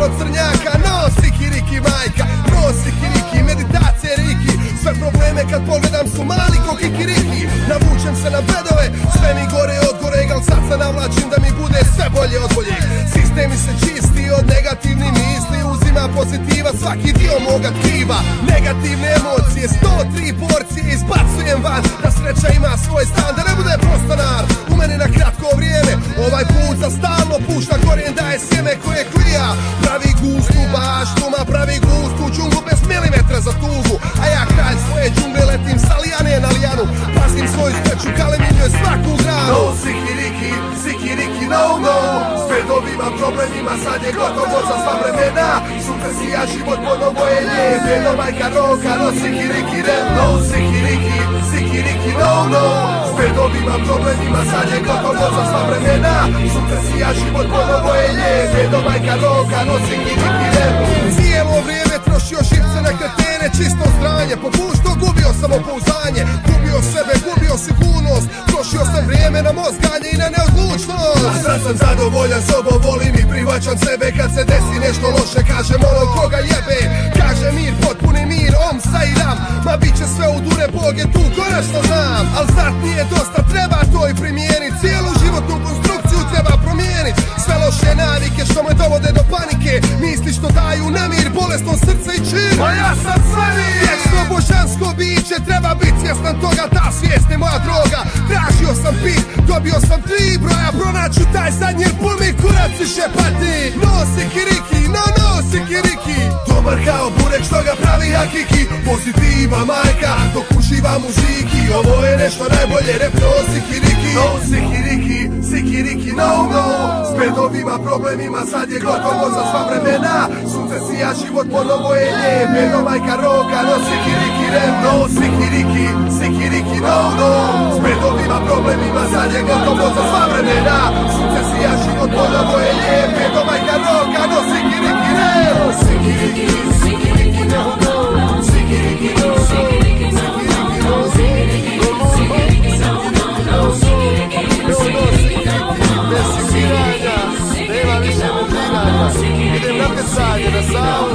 od crnjaka. No sikiriki majka, no sikiriki, meditacije riki. Sve probleme kad pogledam su mali ko kikiriki. Navučem se na bedove, sve mi gore od goreg, al sad se navlačim da mi bude sve bolje od boljeg. Sistem mi se čisti od negativnih misli, uzima pozitiva svaki dio moga tkiva. Negativne emocije, 103 porcije izbacujem van, da sreća ima svoj stan, da ne bude prostanar u meni na kratko vrijeme. Ovaj put za stalno pušta korijen, daje sjeme koje klija. Pravi gust u baštuma, pravi gust u džunglu bez milimetra za tugu. A ja kralj svoje džungle letim sa lijane na lijanu, pazim svoju sreću, kaleminjuje svaku granu. No sikiriki, sikiriki, no no. S bedovima, problemima, sad je gotovo za sva vremena. Sutra si ja život ponovo je lijep, jedno majka roka, no sikiriki rem. No sikiriki, sikiriki, no no. S bedovima, problemima, sad je gotovo za sva vremena. Sutra si ja život ponovo je lijep, jedno majka roka, no sikiriki rem. Cijelo vrijeme trošio živce na kretene, čisto stranje, popušto gubio samopouzdanje, gubio sebe, gubio sigurnost, trošio sam vrijeme na mozganje i na neodlučnost. A sad sam zadovoljan sobom, volim i prihvaćam sebe, kad se desi nešto loše kažem ono koga jebe. Kaže mir, potpuni mir, om sa i ram, ma bit će sve u dure, Bog je tu, konačno znam. Al zar nije dosta, treba to i primijenit, cijelu životnu konstrukciju treba promijenit. Sve loše navike što me dovode do panike, misli što daju nemir, bolesno srce i čin. Ma ja sam sve mir, vječno božansko biće, treba biti svjestan toga, ta svijest je moja droga. Tražio sam pit, dobio sam 3 broja, pronaću taj zadnji jer pun mi kurac više pati. No sikiriki, no no sikiriki, dobar kao burek što ga pravi hakiki. Pozitiva majka, dok uživa muziki, ovo je nešto najbolje, rep no sikiriki. No sikiriki, sikiriki, no no. S bedovima, problemima, sad je gotovo za sva vremena. Sunce sija, život ponovo je lijep, jedno majka roka, no sikiriki rem. No sikiriki, sikiriki, no no. S bedovima, problemima, sad je gotovo za sva vremena. Sunce sija, život ponovo je lijep, jedno majka roka, no sikiriki rem. Sikiriki, sikiriki, no no. Sikiriki, no no. Sikiriki, no no. Sikiriki, no no. Sikiriki, no no. Bez sikiranja, nema više motiranja. Idem na pesanje, na savu.